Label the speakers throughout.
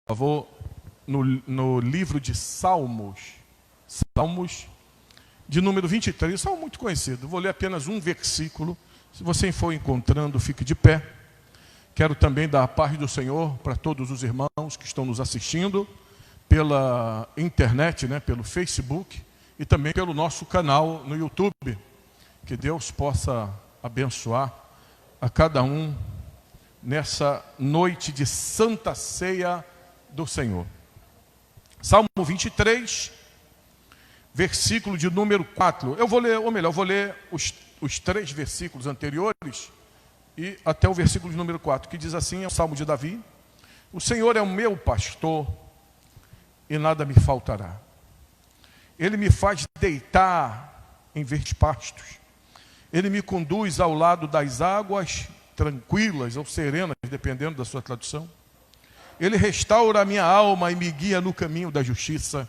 Speaker 1: favor, no livro de Salmos de número 23, salmo muito conhecido. Vou ler apenas um versículo. Se você for encontrando, fique de pé. Quero também dar a paz do Senhor para todos os irmãos que estão nos assistindo pela internet, pelo Facebook e também pelo nosso canal no YouTube. Que Deus possa abençoar a cada um nessa noite de Santa Ceia do Senhor. Salmo 23, versículo de número 4. Eu vou ler os 3 versículos anteriores e até o versículo de número 4, que diz assim, é o Salmo de Davi: o Senhor é o meu pastor e nada me faltará. Ele me faz deitar em verdes pastos. Ele me conduz ao lado das águas tranquilas ou serenas, dependendo da sua tradução. Ele restaura a minha alma e me guia no caminho da justiça,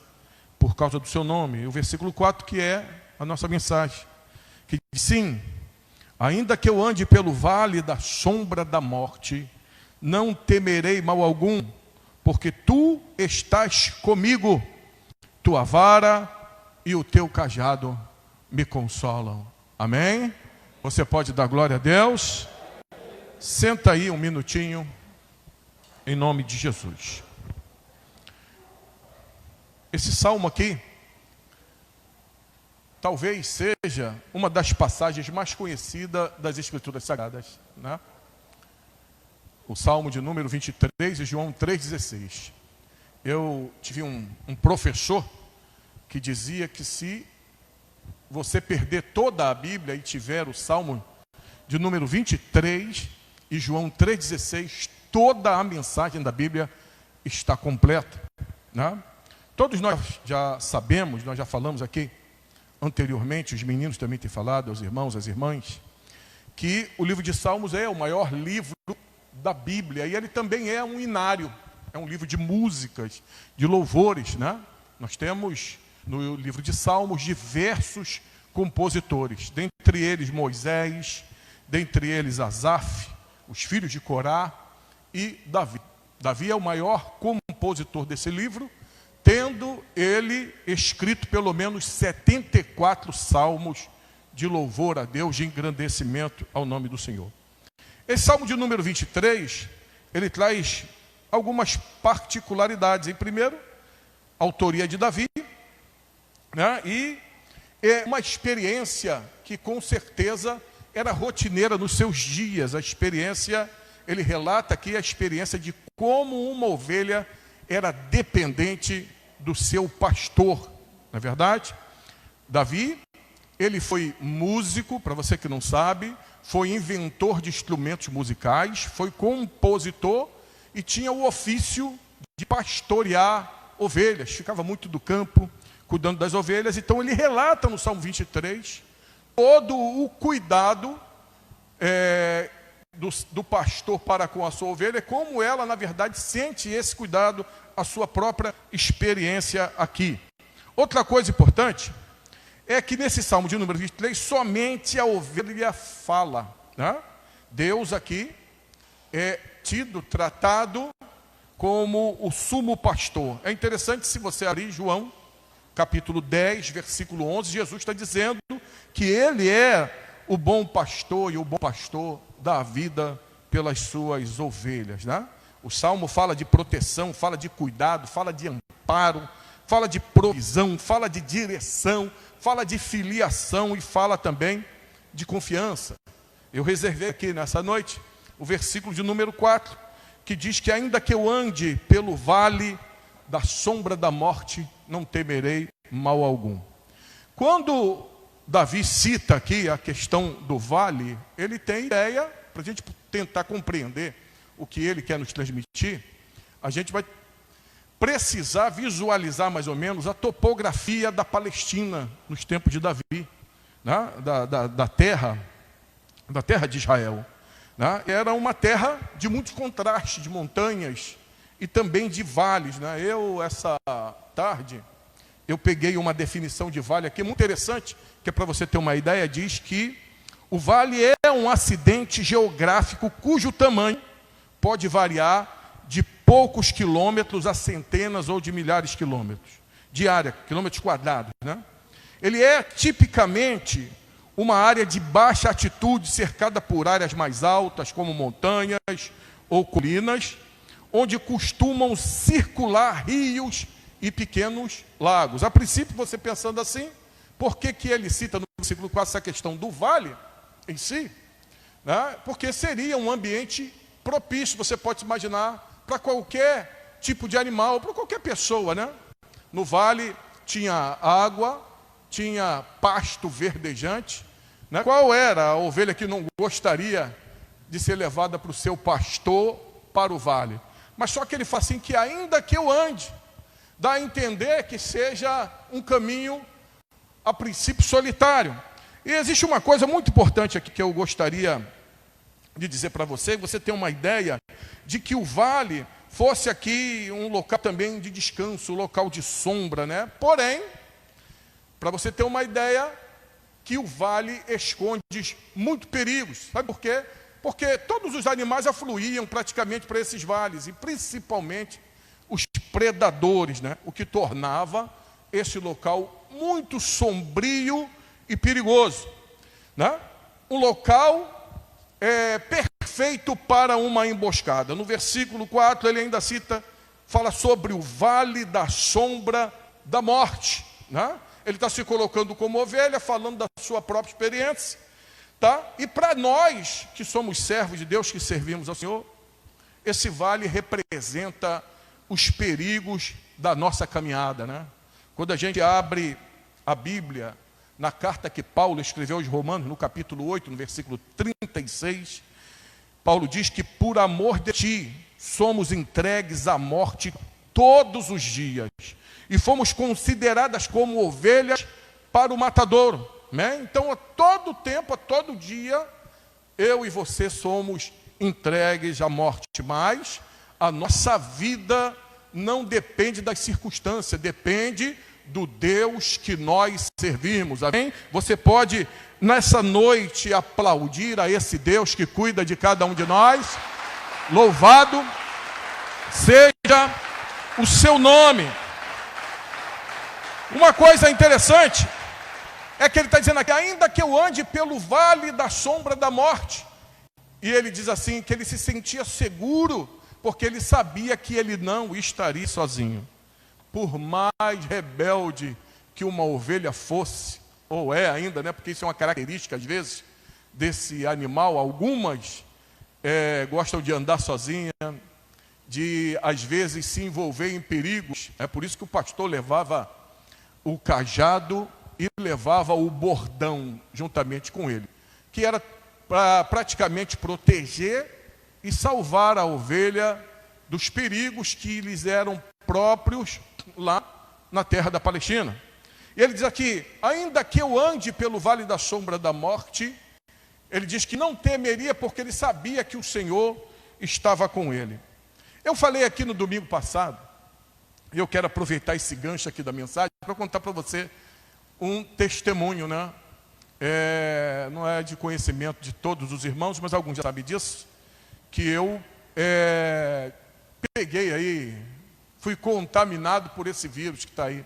Speaker 1: por causa do seu nome. E o versículo 4, que é a nossa mensagem, que diz: sim, ainda que eu ande pelo vale da sombra da morte, não temerei mal algum, porque tu estás comigo, tua vara e o teu cajado me consolam. Amém? Você pode dar glória a Deus? Senta aí um minutinho, em nome de Jesus. Esse salmo aqui, talvez seja uma das passagens mais conhecidas das Escrituras Sagradas, O salmo de número 23 e João 3,16. Eu tive um professor que dizia que se você perder toda a Bíblia e tiver o salmo de número 23 e João 3,16, toda a mensagem da Bíblia está completa. Todos nós já sabemos, nós já falamos aqui anteriormente, os meninos também têm falado, os irmãos, as irmãs, que o livro de Salmos é o maior livro da Bíblia, e ele também é um hinário, é um livro de músicas, de louvores. Nós temos no livro de Salmos diversos compositores, dentre eles Moisés, dentre eles Asaf, os filhos de Corá e Davi. Davi é o maior compositor desse livro, tendo ele escrito pelo menos 74 salmos de louvor a Deus, de engrandecimento ao nome do Senhor. Esse salmo de número 23, ele traz algumas particularidades. Em primeiro, a autoria de Davi, e é uma experiência que com certeza era rotineira nos seus dias. A experiência, ele relata aqui a experiência de como uma ovelha era dependente do seu pastor. Não é verdade? Davi, ele foi músico, para você que não sabe, foi inventor de instrumentos musicais, foi compositor e tinha o ofício de pastorear ovelhas, ficava muito do campo, cuidando das ovelhas. Então ele relata no Salmo 23 todo o cuidado do pastor para com a sua ovelha, como ela, na verdade, sente esse cuidado, a sua própria experiência aqui. Outra coisa importante é que nesse Salmo de número 23, somente a ovelha fala. Deus aqui é tratado como o sumo pastor. É interessante, se você abrir João, capítulo 10, versículo 11, Jesus está dizendo que ele é o bom pastor, e o bom pastor dá a vida pelas suas ovelhas. O Salmo fala de proteção, fala de cuidado, fala de amparo, fala de provisão, fala de direção, fala de filiação e fala também de confiança. Eu reservei aqui nessa noite o versículo de número 4, que diz que ainda que eu ande pelo vale da sombra da morte, não temerei mal algum. Quando Davi cita aqui a questão do vale, ele tem ideia, para a gente tentar compreender o que ele quer nos transmitir, a gente vai precisar visualizar mais ou menos a topografia da Palestina nos tempos de Davi, da terra de Israel. Era uma terra de muito contraste, de montanhas e também de vales. Essa tarde, eu peguei uma definição de vale aqui, muito interessante, que é para você ter uma ideia, diz que o vale é um acidente geográfico cujo tamanho pode variar de poucos quilômetros a centenas ou de milhares de quilômetros de área, quilômetros quadrados, né? Ele é tipicamente uma área de baixa altitude, cercada por áreas mais altas, como montanhas ou colinas, onde costumam circular rios e pequenos lagos. A princípio, você pensando assim, por que ele cita no versículo 4 essa questão do vale em si? Né? Porque seria um ambiente propício, você pode imaginar, para qualquer tipo de animal, para qualquer pessoa, né? No vale tinha água, tinha pasto verdejante, né? Qual era a ovelha que não gostaria de ser levada para o seu pastor para o vale? Mas só que ele fala assim, que ainda que eu ande, dá a entender que seja um caminho, a princípio, solitário. E existe uma coisa muito importante aqui que eu gostaria de dizer para você, que você tem uma ideia de que o vale fosse aqui um local também de descanso, um local de sombra, né? Porém, para você ter uma ideia, que o vale esconde muito perigos. Sabe por quê? Porque todos os animais afluíam praticamente para esses vales, e principalmente os predadores, né? O que tornava esse local muito sombrio e perigoso, né? Um local perfeito para uma emboscada. No versículo 4 ele ainda cita, fala sobre o vale da sombra da morte, né? Ele está se colocando como ovelha, falando da sua própria experiência, tá? E para nós, que somos servos de Deus, que servimos ao Senhor, esse vale representa os perigos da nossa caminhada, né? Quando a gente abre a Bíblia, na carta que Paulo escreveu aos Romanos, no capítulo 8, no versículo 36, Paulo diz que por amor de ti, somos entregues à morte todos os dias, e fomos consideradas como ovelhas para o matadouro, né? Então, a todo tempo, a todo dia, eu e você somos entregues à morte, mas a nossa vida não depende das circunstâncias, depende do Deus que nós servimos, amém? Você pode, nessa noite, aplaudir a esse Deus que cuida de cada um de nós. Louvado seja o seu nome. Uma coisa interessante é que ele está dizendo aqui, ainda que eu ande pelo vale da sombra da morte, e ele diz assim, que ele se sentia seguro, porque ele sabia que ele não estaria sozinho. Por mais rebelde que uma ovelha fosse, ou é ainda, né? Porque isso é uma característica, às vezes, desse animal. Algumas gostam de andar sozinha, de, às vezes, se envolver em perigos. É por isso que o pastor levava o cajado e levava o bordão juntamente com ele, que era para praticamente proteger e salvar a ovelha dos perigos que lhes eram próprios lá na terra da Palestina. E ele diz aqui, ainda que eu ande pelo vale da sombra da morte, ele diz que não temeria, porque ele sabia que o Senhor estava com ele. Eu falei aqui no domingo passado, e eu quero aproveitar esse gancho aqui da mensagem para contar para você um testemunho, né? Não é de conhecimento de todos os irmãos, mas alguns já sabem disso, que eu peguei aí, fui contaminado por esse vírus que está aí,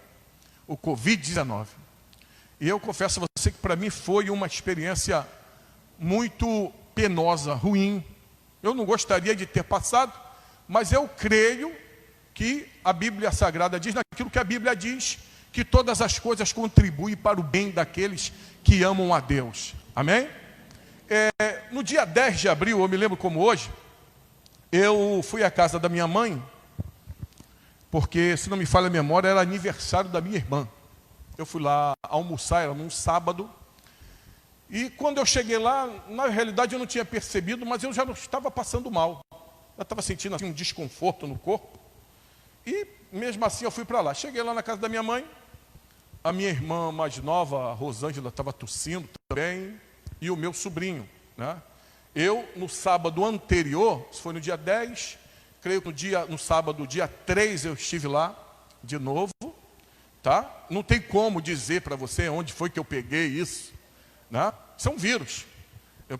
Speaker 1: o Covid-19. E eu confesso a você que para mim foi uma experiência muito penosa, ruim. Eu não gostaria de ter passado, mas eu creio que a Bíblia Sagrada diz, naquilo que a Bíblia diz, que todas as coisas contribuem para o bem daqueles que amam a Deus. Amém? No dia 10 de abril, eu me lembro como hoje, eu fui à casa da minha mãe, porque, se não me falha a memória, era aniversário da minha irmã. Eu fui lá almoçar, era num sábado, e quando eu cheguei lá, na realidade eu não tinha percebido, mas eu já não estava passando mal. Eu estava sentindo assim, um desconforto no corpo, e mesmo assim eu fui para lá. Cheguei lá na casa da minha mãe, a minha irmã mais nova, a Rosângela, estava tossindo também, e o meu sobrinho, né? Eu, no sábado anterior, isso foi no dia 10, creio que no sábado, dia 3, eu estive lá de novo, tá? Não tem como dizer para você onde foi que eu peguei isso, né? Isso é um vírus.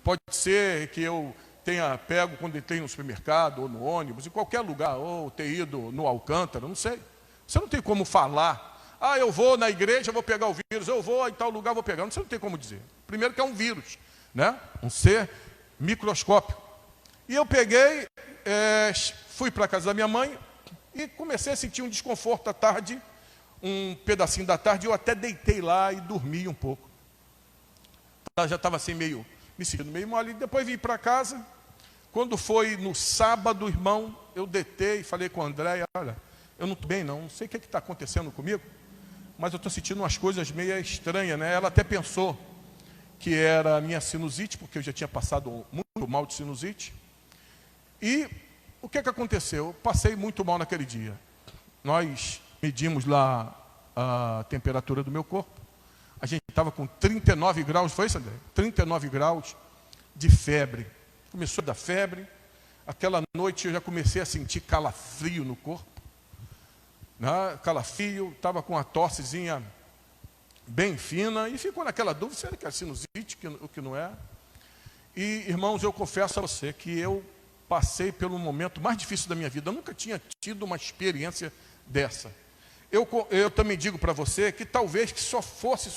Speaker 1: Pode ser que eu tenha pego quando entrei no supermercado, ou no ônibus, em qualquer lugar, ou ter ido no Alcântara, não sei. Você não tem como falar. Ah, eu vou na igreja, vou pegar o vírus, eu vou em tal lugar, vou pegar. Você não tem como dizer. Primeiro que é um vírus, né? Um ser microscópico. E eu peguei, fui para a casa da minha mãe e comecei a sentir um desconforto à tarde, um pedacinho da tarde, eu até deitei lá e dormi um pouco. Já estava assim me sentindo meio mole. Depois vim para casa. Quando foi no sábado, irmão, eu deitei e falei com a Andréia, olha, eu não estou bem não sei o que está acontecendo comigo, mas eu estou sentindo umas coisas meio estranhas, né? Ela até pensou que era a minha sinusite, porque eu já tinha passado muito mal de sinusite. E o que aconteceu? Eu passei muito mal naquele dia. Nós medimos lá a temperatura do meu corpo. A gente estava com 39 graus, foi isso, André? 39 graus de febre. Começou a dar febre. Aquela noite eu já comecei a sentir calafrio no corpo. Né? Calafrio, estava com uma tossezinha bem fina. E ficou naquela dúvida, será que é sinusite, o que não é? E, irmãos, eu confesso a você que eu passei pelo momento mais difícil da minha vida. Eu nunca tinha tido uma experiência dessa. Eu também digo para você que talvez que só fosse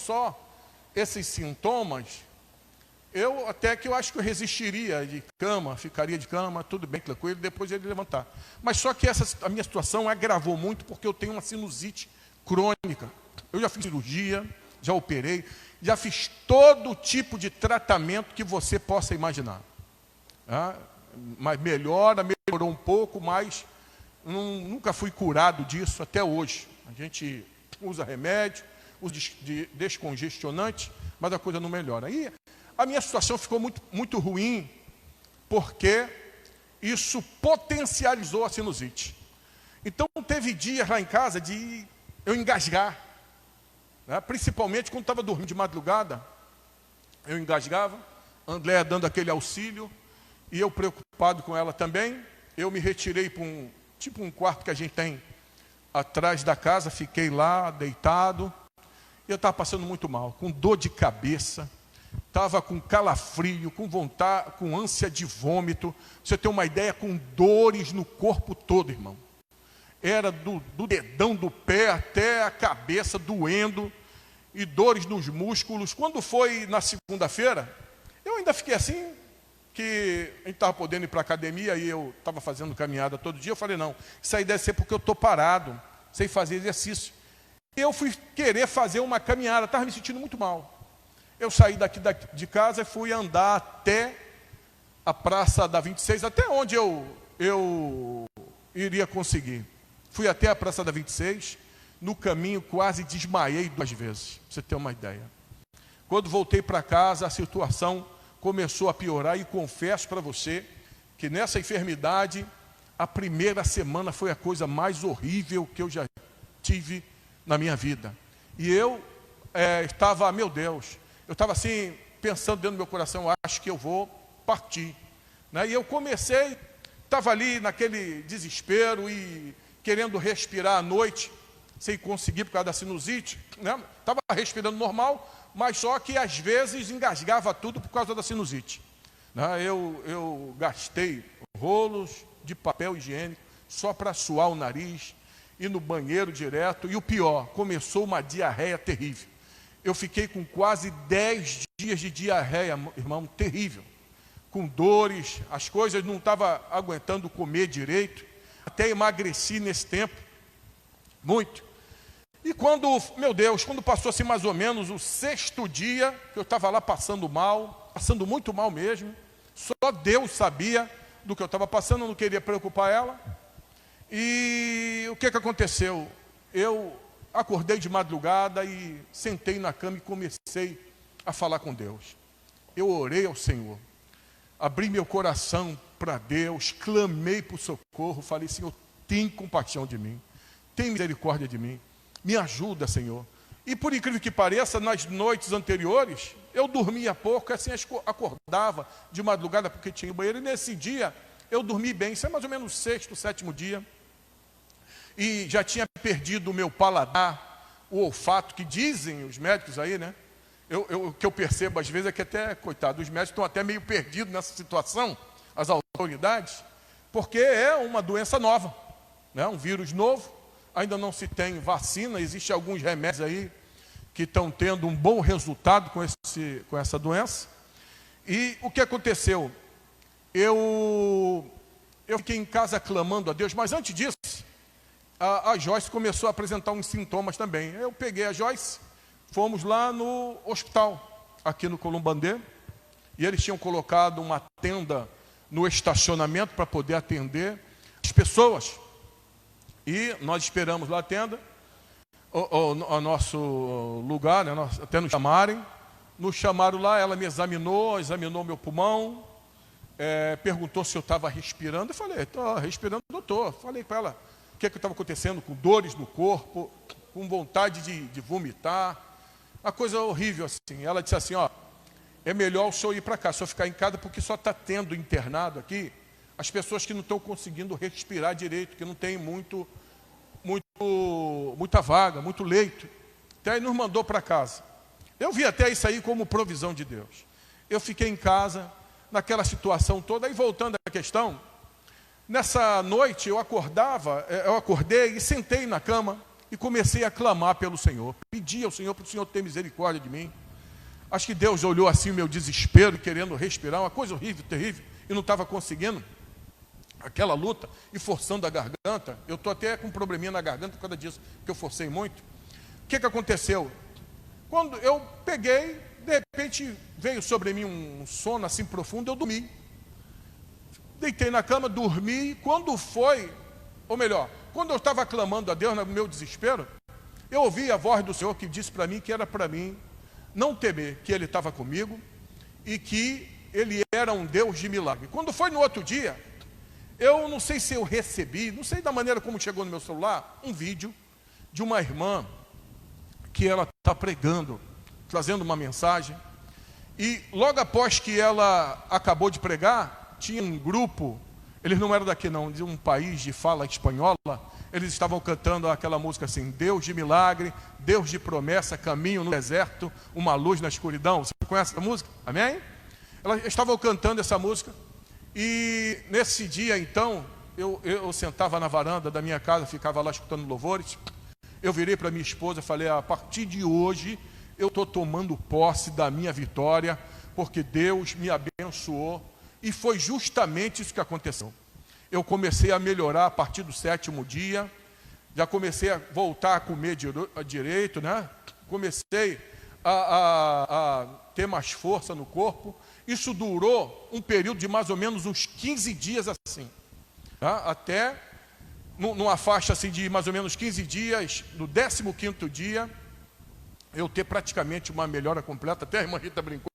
Speaker 1: esses sintomas, eu acho que eu resistiria de cama, ficaria de cama, tudo bem, tranquilo, depois ele levantar. Mas só que a minha situação agravou muito porque eu tenho uma sinusite crônica. Eu já fiz cirurgia, já operei, já fiz todo tipo de tratamento que você possa imaginar. Mas melhorou um pouco, mas nunca fui curado disso até hoje. A gente usa remédio, usa descongestionante, mas a coisa não melhora. E a minha situação ficou muito, muito ruim, porque isso potencializou a sinusite. Então, teve dias lá em casa de eu engasgar, né? Principalmente quando estava dormindo de madrugada, eu engasgava, Andréia dando aquele auxílio, e eu preocupado com ela também. Eu me retirei para um quarto que a gente tem atrás da casa, fiquei lá, deitado, e eu estava passando muito mal, com dor de cabeça, estava com calafrio, com vontade, com ânsia de vômito. Você tem uma ideia, com dores no corpo todo, irmão. Era do dedão do pé até a cabeça doendo, e dores nos músculos. Quando foi na segunda-feira, eu ainda fiquei assim, que a gente estava podendo ir para a academia, e eu estava fazendo caminhada todo dia. Eu falei, não, isso aí deve ser porque eu estou parado, sem fazer exercício. E eu fui querer fazer uma caminhada, estava me sentindo muito mal. Eu saí daqui de casa e fui andar até a Praça da 26, até onde eu iria conseguir. Fui até a Praça da 26, no caminho quase desmaiei 2 vezes, para você ter uma ideia. Quando voltei para casa, a situação começou a piorar, e confesso para você que nessa enfermidade, a primeira semana foi a coisa mais horrível que eu já tive na minha vida. E eu estava, meu Deus, eu estava assim, pensando dentro do meu coração, acho que eu vou partir. Né? E eu comecei, estava ali naquele desespero e querendo respirar à noite, sem conseguir por causa da sinusite. Né? Estava respirando normal, mas só que às vezes engasgava tudo por causa da sinusite. Né? Eu gastei rolos de papel higiênico só para suar o nariz, ir no banheiro direto, e o pior, começou uma diarreia terrível. Eu fiquei com quase 10 dias de diarreia, irmão, terrível. Com dores, as coisas, não estava aguentando comer direito, até emagreci nesse tempo, muito. E quando, meu Deus, quando passou assim mais ou menos o 6º dia, que eu estava lá passando mal, passando muito mal mesmo, só Deus sabia do que eu estava passando, eu não queria preocupar ela. E o que aconteceu? Eu acordei de madrugada e sentei na cama e comecei a falar com Deus. Eu orei ao Senhor, abri meu coração para Deus, clamei por socorro, falei, Senhor, tem compaixão de mim, tem misericórdia de mim, me ajuda, Senhor. E por incrível que pareça, nas noites anteriores, eu dormia pouco, assim, acordava de madrugada porque tinha banheiro, e nesse dia eu dormi bem. Isso é mais ou menos o 6º, 7º dia, e já tinha perdido o meu paladar, o olfato, que dizem os médicos aí, né? O que eu percebo às vezes é que até, coitado, os médicos estão até meio perdidos nessa situação, as autoridades, porque é uma doença nova, né? Um vírus novo, ainda não se tem vacina, existem alguns remédios aí que estão tendo um bom resultado com essa doença. E o que aconteceu? Eu fiquei em casa clamando a Deus, mas antes disso, a Joyce começou a apresentar uns sintomas também. Eu peguei a Joyce, fomos lá no hospital, aqui no Columbandê, e eles tinham colocado uma tenda no estacionamento para poder atender as pessoas. E nós esperamos lá a tenda, o nosso lugar, né, até nos chamarem. Nos chamaram lá, ela me examinou meu pulmão, perguntou se eu estava respirando. Eu falei, estou respirando, doutor. Falei para ela o que estava acontecendo, com dores no corpo, com vontade de vomitar, uma coisa horrível assim. Ela disse assim, ó, é melhor o senhor ir para cá, o senhor ficar em casa, porque só está tendo internado aqui as pessoas que não estão conseguindo respirar direito, que não tem muita vaga, muito leito. Até aí nos mandou para casa. Eu vi até isso aí como provisão de Deus. Eu fiquei em casa, naquela situação toda. Aí voltando à questão, nessa noite eu acordei e sentei na cama e comecei a clamar pelo Senhor. Pedi ao Senhor para o Senhor ter misericórdia de mim. Acho que Deus olhou assim o meu desespero, querendo respirar, uma coisa horrível, terrível, e não estava conseguindo. Aquela luta e forçando a garganta. Eu estou até com um probleminha na garganta por causa disso, porque eu forcei muito. O que aconteceu? Quando eu peguei, de repente veio sobre mim um sono assim profundo, eu dormi. Deitei na cama, dormi. Quando foi, ou melhor, quando eu estava clamando a Deus no meu desespero, eu ouvi a voz do Senhor que disse para mim que era para mim não temer, que Ele estava comigo e que Ele era um Deus de milagre. Quando foi no outro dia, eu não sei se eu recebi, não sei da maneira como chegou no meu celular, um vídeo de uma irmã que ela está pregando, trazendo uma mensagem. E logo após que ela acabou de pregar, tinha um grupo, eles não eram daqui não, de um país de fala espanhola, eles estavam cantando aquela música assim, Deus de milagre, Deus de promessa, caminho no deserto, uma luz na escuridão. Você conhece essa música? Amém? Elas estavam cantando essa música. E nesse dia, então, eu sentava na varanda da minha casa, ficava lá escutando louvores. Eu virei para minha esposa e falei, a partir de hoje, eu estou tomando posse da minha vitória, porque Deus me abençoou. E foi justamente isso que aconteceu. Eu comecei a melhorar a partir do 7º dia, já comecei a voltar a comer direito, né? Comecei a ter mais força no corpo. Isso durou um período de mais ou menos uns 15 dias assim, tá? Até numa faixa assim de mais ou menos 15 dias, no 15º dia, eu ter praticamente uma melhora completa. Até a irmã Rita brincou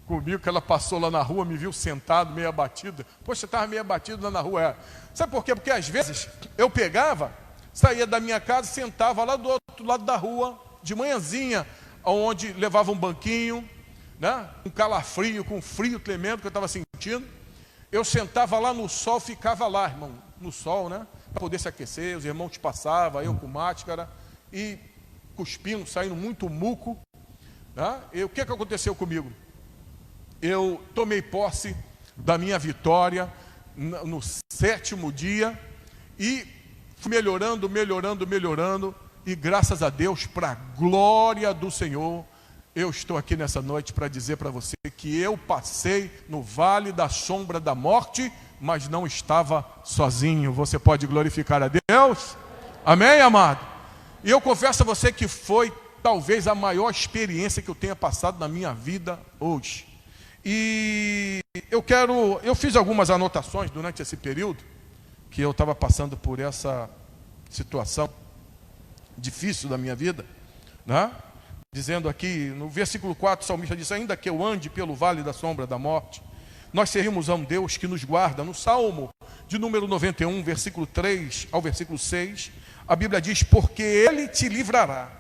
Speaker 1: comigo que ela passou lá na rua, me viu sentado, meio abatido. Poxa, você estava meio abatido lá na rua. Sabe por quê? Porque às vezes eu pegava, saía da minha casa, sentava lá do outro lado da rua, de manhãzinha, onde levava um banquinho, né? Um calafrio, com um frio tremendo que eu estava sentindo. Eu sentava lá no sol, ficava lá, irmão, no sol, né? Para poder se aquecer. Os irmãos passavam, eu com máscara e cuspindo, saindo muito muco, né? E o que aconteceu comigo? Eu tomei posse da minha vitória no 7º dia e fui melhorando, e graças a Deus, para a glória do Senhor, eu estou aqui nessa noite para dizer para você que eu passei no vale da sombra da morte, mas não estava sozinho. Você pode glorificar a Deus? Amém, amado? E eu confesso a você que foi talvez a maior experiência que eu tenha passado na minha vida hoje. E eu fiz algumas anotações durante esse período que eu estava passando por essa situação difícil da minha vida, né? Dizendo aqui, no versículo 4, o salmista diz, ainda que eu ande pelo vale da sombra da morte, nós servimos a um Deus que nos guarda. No Salmo de número 91, versículo 3 ao versículo 6, a Bíblia diz, porque Ele te livrará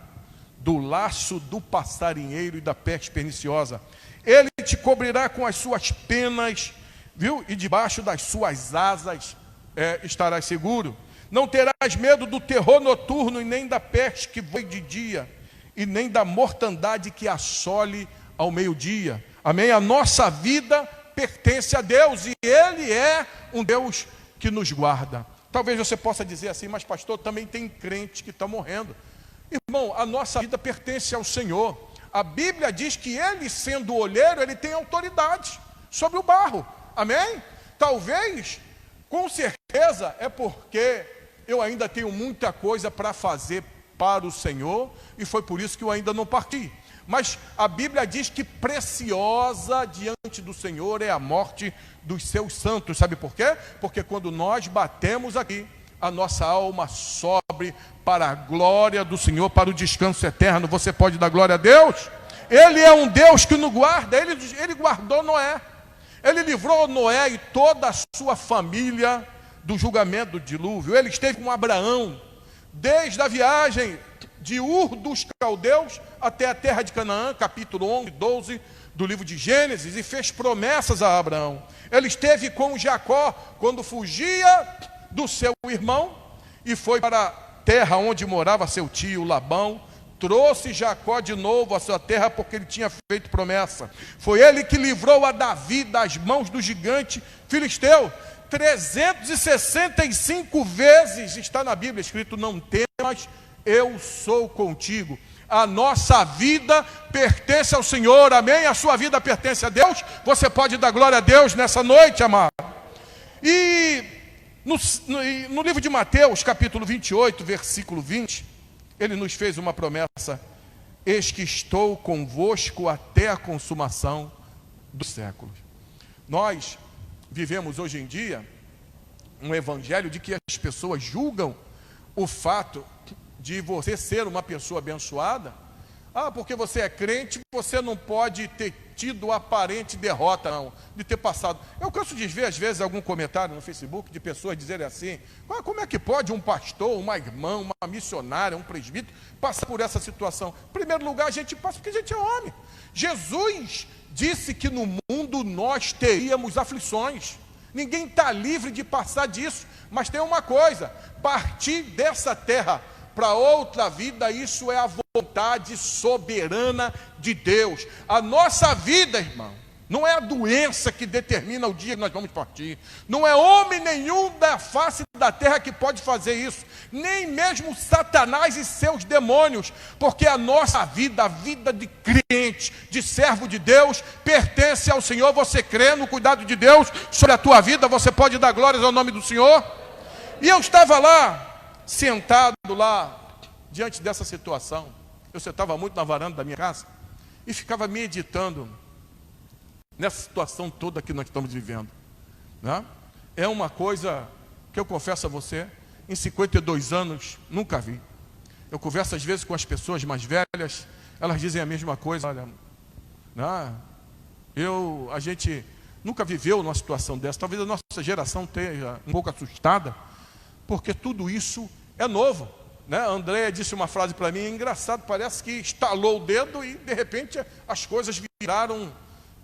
Speaker 1: do laço do passarinheiro e da peste perniciosa. Ele te cobrirá com as suas penas, viu? E debaixo das suas asas estarás seguro. Não terás medo do terror noturno, e nem da peste que voe de dia, e nem da mortandade que assole ao meio-dia. Amém? A nossa vida pertence a Deus e Ele é um Deus que nos guarda. Talvez você possa dizer assim, mas pastor, também tem crente que está morrendo. Irmão, a nossa vida pertence ao Senhor. A Bíblia diz que Ele, sendo o olheiro, Ele tem autoridade sobre o barro. Amém? Talvez, com certeza, é porque eu ainda tenho muita coisa para fazer para o Senhor e foi por isso que eu ainda não parti. Mas a Bíblia diz que preciosa diante do Senhor é a morte dos seus santos. Sabe por quê? Porque quando nós batemos aqui, a nossa alma sobe para a glória do Senhor, para o descanso eterno. Você pode dar glória a Deus? Ele é um Deus que nos guarda. Ele guardou Noé. Ele livrou Noé e toda a sua família do julgamento do dilúvio. Ele esteve com Abraão desde a viagem de Ur dos Caldeus até a terra de Canaã, capítulo 11, 12 do livro de Gênesis, e fez promessas a Abraão. Ele esteve com Jacó quando fugia do seu irmão e foi para a terra onde morava seu tio Labão. Trouxe Jacó de novo à sua terra porque ele tinha feito promessa. Foi ele que livrou a Davi das mãos do gigante filisteu. 365 vezes está na Bíblia escrito: não temas, eu sou contigo. A nossa vida pertence ao Senhor, amém? A sua vida pertence a Deus. Você pode dar glória a Deus nessa noite, amado. E no livro de Mateus, capítulo 28, versículo 20, ele nos fez uma promessa: eis que estou convosco até a consumação dos séculos. Nós vivemos hoje em dia um evangelho de que as pessoas julgam o fato de você ser uma pessoa abençoada. Porque você é crente, você não pode ter tido aparente derrota, não, de ter passado. Eu canso de ver, às vezes, algum comentário no Facebook de pessoas dizerem assim: como é que pode um pastor, uma irmã, uma missionária, um presbítero passar por essa situação? Em primeiro lugar, a gente passa porque a gente é homem. Jesus disse que no mundo nós teríamos aflições. Ninguém está livre de passar disso, mas tem uma coisa: partir dessa terra para outra vida, isso é a vontade soberana de Deus. A nossa vida, irmão, não é a doença que determina o dia que nós vamos partir. Não é homem nenhum da face da terra que pode fazer isso, nem mesmo Satanás e seus demônios, porque a nossa vida, a vida de crente, de servo de Deus, pertence ao Senhor. Você crê no cuidado de Deus sobre a tua vida? Você pode dar glórias ao nome do Senhor? E eu estava lá, sentado lá, diante dessa situação. Eu sentava muito na varanda da minha casa e ficava meditando nessa situação toda que nós estamos vivendo, né? É uma coisa que eu confesso a você, em 52 anos, nunca vi. Eu converso às vezes com as pessoas mais velhas, elas dizem a mesma coisa: olha, né, a gente nunca viveu numa situação dessa. Talvez a nossa geração esteja um pouco assustada, porque tudo isso é novo, né? A Andréia disse uma frase para mim, engraçado, parece que estalou o dedo e de repente as coisas viraram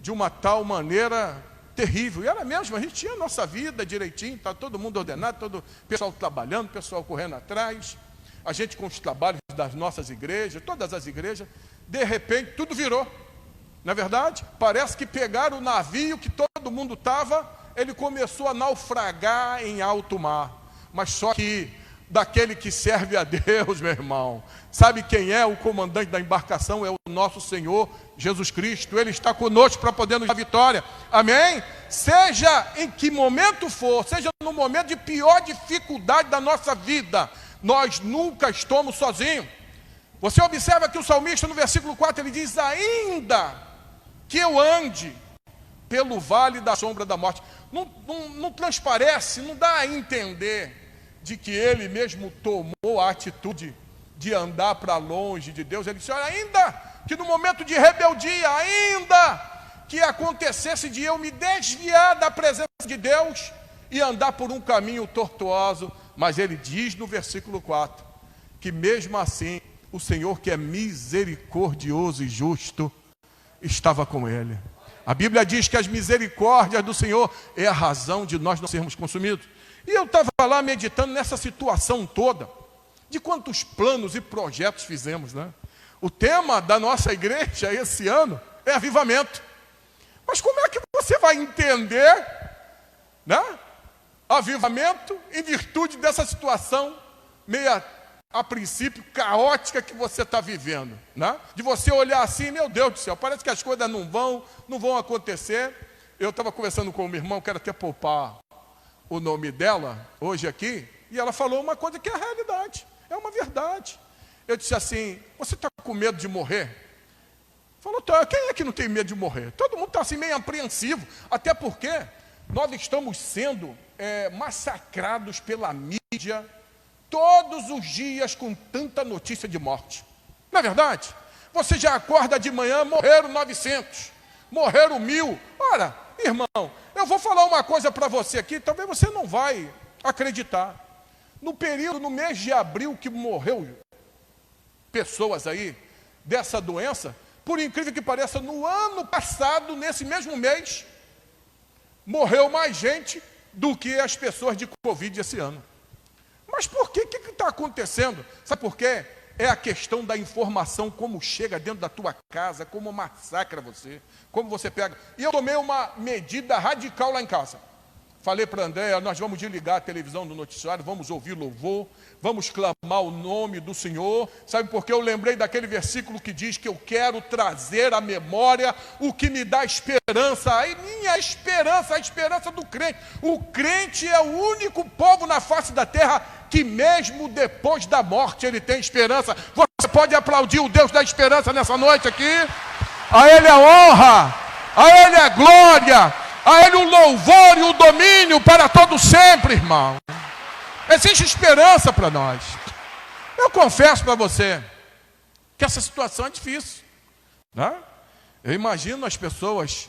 Speaker 1: de uma tal maneira terrível. E era mesmo, a gente tinha a nossa vida direitinho, está todo mundo ordenado, todo o pessoal trabalhando, o pessoal correndo atrás, a gente com os trabalhos das nossas igrejas, todas as igrejas. De repente tudo virou, não é verdade? Parece que pegaram o navio que todo mundo estava, ele começou a naufragar em alto mar. Mas só que daquele que serve a Deus, meu irmão, sabe quem é o comandante da embarcação? É o nosso Senhor Jesus Cristo. Ele está conosco para poder nos dar vitória, amém? Seja em que momento for, seja no momento de pior dificuldade da nossa vida, nós nunca estamos sozinhos. Você observa que o salmista no versículo 4, ele diz: ainda que eu ande pelo vale da sombra da morte. Não transparece, não dá a entender de que ele mesmo tomou a atitude de andar para longe de Deus. Ele disse: olha, ainda que no momento de rebeldia, ainda que acontecesse de eu me desviar da presença de Deus e andar por um caminho tortuoso, mas ele diz no versículo 4, que mesmo assim, o Senhor, que é misericordioso e justo, estava com ele. A Bíblia diz que as misericórdias do Senhor é a razão de nós não sermos consumidos. E eu estava lá meditando nessa situação toda, de quantos planos e projetos fizemos, né? O tema da nossa igreja esse ano é avivamento. Mas como é que você vai entender, né, avivamento em virtude dessa situação meia, a princípio, caótica que você está vivendo, né? De você olhar assim, meu Deus do céu, parece que as coisas não vão acontecer. Eu estava conversando com uma irmã, quero até poupar o nome dela hoje aqui, e ela falou uma coisa que é a realidade, é uma verdade. Eu disse assim, você está com medo de morrer? Falou, tá, quem é que não tem medo de morrer? Todo mundo está assim meio apreensivo, até porque nós estamos sendo massacrados pela mídia todos os dias com tanta notícia de morte. Não é verdade? Você já acorda de manhã, morreram 900, morreram 1000. Ora, irmão, eu vou falar uma coisa para você aqui, talvez você não vai acreditar. No mês de abril que morreu pessoas aí dessa doença, por incrível que pareça, no ano passado, nesse mesmo mês, morreu mais gente do que as pessoas de Covid esse ano. Mas por que está acontecendo? Sabe por quê? É a questão da informação, como chega dentro da tua casa, como massacra você, como você pega. E eu tomei uma medida radical lá em casa. Falei para a Andréia, nós vamos desligar a televisão do noticiário, vamos ouvir louvor, vamos clamar o nome do Senhor. Sabe por quê? Eu lembrei daquele versículo que diz que eu quero trazer à memória o que me dá esperança. Aí minha esperança, a esperança do crente. O crente é o único povo na face da terra que mesmo depois da morte ele tem esperança. Você pode aplaudir o Deus da esperança nessa noite aqui? A Ele a honra, a Ele a glória, a Ele o louvor e o domínio para todo sempre, irmão. Existe esperança para nós. Eu confesso para você que essa situação é difícil, né? Eu imagino as pessoas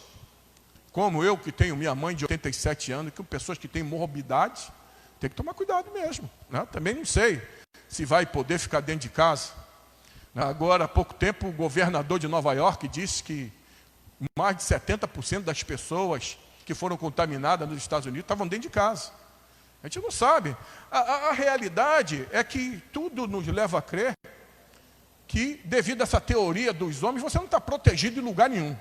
Speaker 1: como eu, que tenho minha mãe de 87 anos, que pessoas que têm morbidade, tem que tomar cuidado mesmo, né? Também não sei se vai poder ficar dentro de casa. Agora, há pouco tempo, o governador de Nova York disse que mais de 70% das pessoas que foram contaminadas nos Estados Unidos estavam dentro de casa. A gente não sabe. A realidade é que tudo nos leva a crer que, devido a essa teoria dos homens, você não está protegido em lugar nenhum.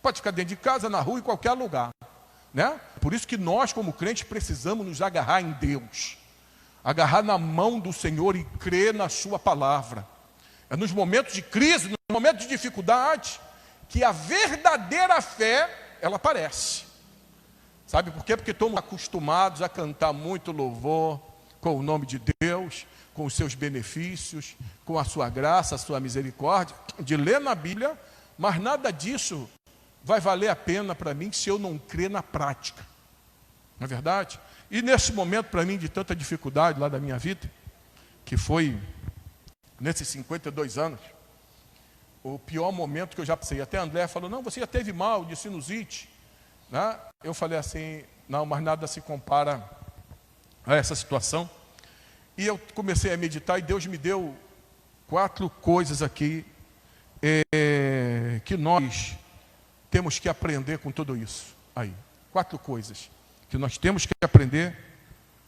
Speaker 1: Pode ficar dentro de casa, na rua, em qualquer lugar, né? Por isso que nós, como crentes, precisamos nos agarrar em Deus, agarrar na mão do Senhor e crer na sua palavra. É nos momentos de crise, nos momentos de dificuldade, que a verdadeira fé, ela aparece. Sabe por quê? Porque estamos acostumados a cantar muito louvor com o nome de Deus, com os seus benefícios, com a sua graça, a sua misericórdia, de ler na Bíblia, mas nada disso vai valer a pena para mim se eu não crer na prática. Não é verdade? E nesse momento, para mim, de tanta dificuldade lá da minha vida, que foi nesses 52 anos, o pior momento que eu já passei. Até a André falou, não, você já teve mal de sinusite, né? Eu falei assim, não, mas nada se compara a essa situação. E eu comecei a meditar e Deus me deu 4 coisas aqui que nós temos que aprender com tudo isso. Aí, 4 coisas que nós temos que aprender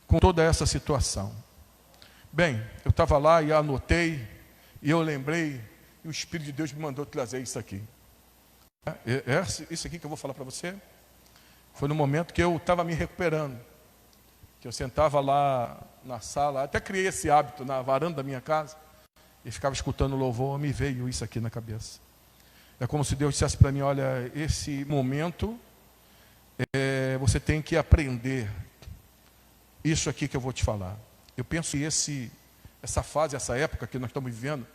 Speaker 1: com toda essa situação. Bem, eu estava lá e anotei, e eu lembrei, e o Espírito de Deus me mandou trazer isso aqui. Isso aqui que eu vou falar para você, foi no momento que eu estava me recuperando, que eu sentava lá na sala, até criei esse hábito na varanda da minha casa, e ficava escutando louvor, me veio isso aqui na cabeça. É como se Deus dissesse para mim, olha, esse momento, você tem que aprender isso aqui que eu vou te falar. Eu penso que essa fase, essa época que nós estamos vivendo,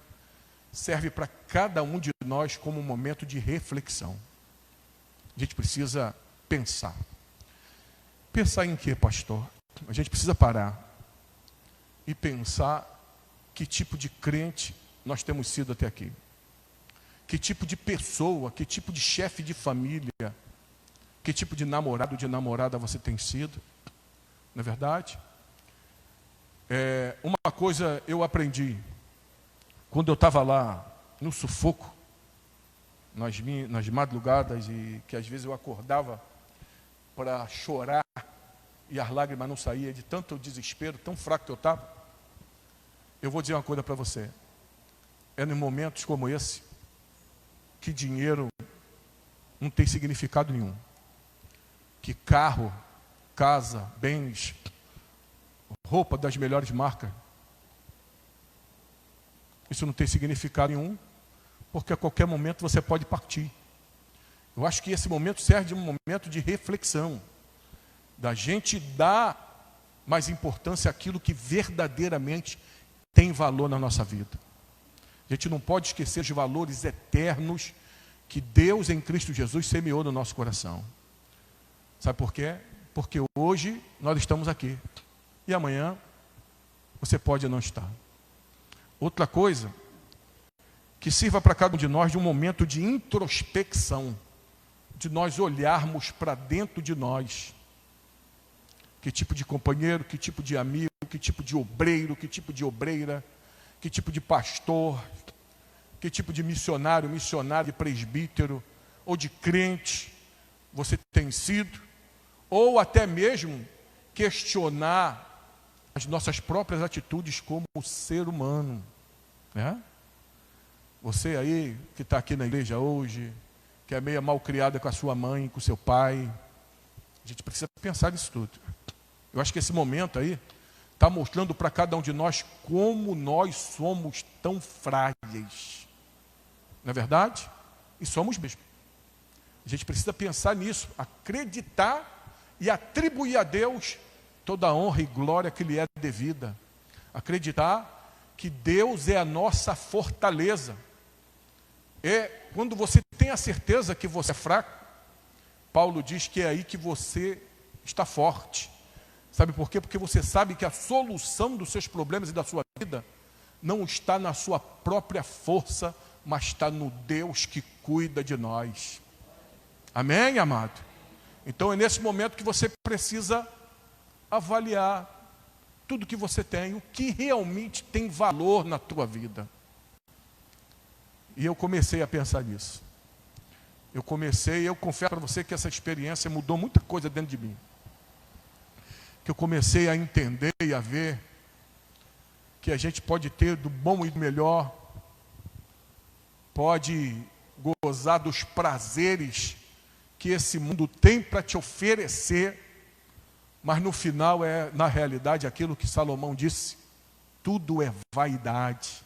Speaker 1: serve para cada um de nós como um momento de reflexão. A gente precisa pensar. Pensar em quê, pastor? A gente precisa parar e pensar que tipo de crente nós temos sido até aqui. Que tipo de pessoa, que tipo de chefe de família, que tipo de namorado, de namorada você tem sido. Não é verdade? Uma coisa eu aprendi, quando eu estava lá no sufoco, nas madrugadas, e que às vezes eu acordava para chorar e as lágrimas não saíam de tanto desespero, tão fraco que eu estava. Eu vou dizer uma coisa para você, é em momentos como esse que dinheiro não tem significado nenhum. Que carro, casa, bens, roupa das melhores marcas, isso não tem significado nenhum, porque a qualquer momento você pode partir. Eu acho que esse momento serve de um momento de reflexão, da gente dar mais importância àquilo que verdadeiramente tem valor na nossa vida. A gente não pode esquecer os valores eternos que Deus em Cristo Jesus semeou no nosso coração. Sabe por quê? Porque hoje nós estamos aqui e amanhã você pode não estar. Outra coisa, que sirva para cada um de nós de um momento de introspecção, de nós olharmos para dentro de nós. Que tipo de companheiro, que tipo de amigo, que tipo de obreiro, que tipo de obreira, que tipo de pastor, que tipo de missionário, de presbítero, ou de crente você tem sido, ou até mesmo questionar as nossas próprias atitudes como ser humano, né? Você aí que está aqui na igreja hoje, que é meio mal criada com a sua mãe, com o seu pai, a gente precisa pensar nisso tudo. Eu acho que esse momento aí está mostrando para cada um de nós como nós somos tão frágeis. Não é verdade? E somos mesmo. A gente precisa pensar nisso, acreditar e atribuir a Deus toda a honra e glória que lhe é devida. Acreditar que Deus é a nossa fortaleza. Quando você tem a certeza que você é fraco, Paulo diz que é aí que você está forte. Sabe por quê? Porque você sabe que a solução dos seus problemas e da sua vida não está na sua própria força, mas está no Deus que cuida de nós. Amém, amado? Então é nesse momento que você precisa avaliar tudo que você tem, o que realmente tem valor na tua vida. E eu comecei a pensar nisso. Eu confesso para você que essa experiência mudou muita coisa dentro de mim. Que eu comecei a entender e a ver que a gente pode ter do bom e do melhor, pode gozar dos prazeres que esse mundo tem para te oferecer, mas no final na realidade, aquilo que Salomão disse, tudo é vaidade.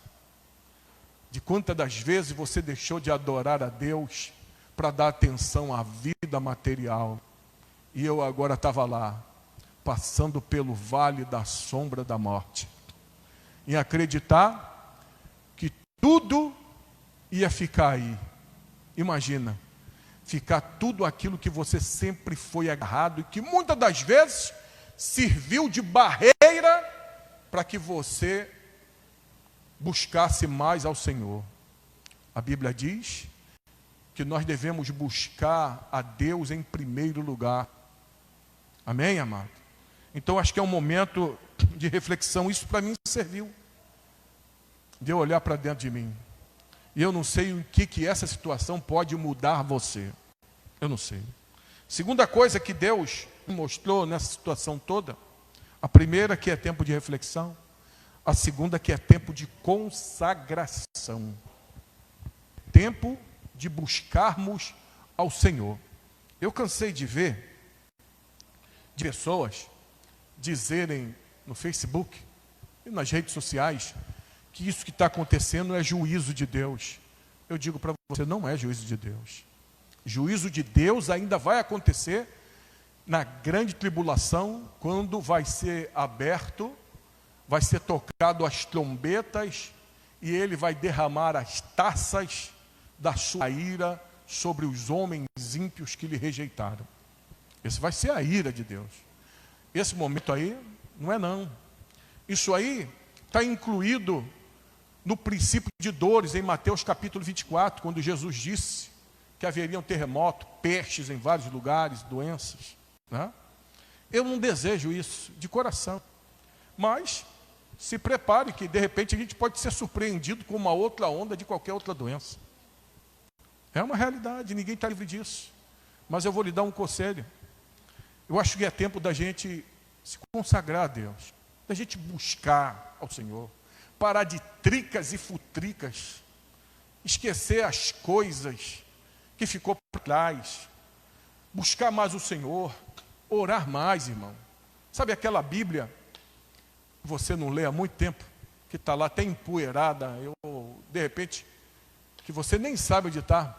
Speaker 1: De quantas das vezes você deixou de adorar a Deus para dar atenção à vida material, e eu agora estava lá, passando pelo vale da sombra da morte, em acreditar que tudo ia ficar aí. Imagina, ficar tudo aquilo que você sempre foi agarrado e que muitas das vezes serviu de barreira para que você buscasse mais ao Senhor. A Bíblia diz que nós devemos buscar a Deus em primeiro lugar. Amém, amado? Então acho que é um momento de reflexão. Isso para mim serviu de eu olhar para dentro de mim. E eu não sei o que essa situação pode mudar você. Eu não sei. Segunda coisa que Deus me mostrou nessa situação toda, a primeira que é tempo de reflexão, a segunda que é tempo de consagração. Tempo de buscarmos ao Senhor. Eu cansei de ver de pessoas dizerem no Facebook e nas redes sociais que isso que está acontecendo é juízo de Deus. Eu digo para você, não é juízo de Deus. Juízo de Deus ainda vai acontecer na grande tribulação, quando vai ser aberto, vai ser tocado as trombetas, e ele vai derramar as taças da sua ira sobre os homens ímpios que lhe rejeitaram. Esse vai ser a ira de Deus. Esse momento aí, não é não. Isso aí está incluído no princípio de dores, em Mateus capítulo 24, quando Jesus disse que haveria um terremoto, pestes em vários lugares, doenças, né? Eu não desejo isso, de coração. Mas se prepare que de repente a gente pode ser surpreendido com uma outra onda de qualquer outra doença. É uma realidade, ninguém está livre disso. Mas eu vou lhe dar um conselho. Eu acho que é tempo da gente se consagrar a Deus, da gente buscar ao Senhor, parar de tricas e futricas, esquecer as coisas que ficou para atrás, buscar mais o Senhor, orar mais, irmão. Sabe aquela Bíblia que você não lê há muito tempo, que está lá até empoeirada, de repente, que você nem sabe onde está.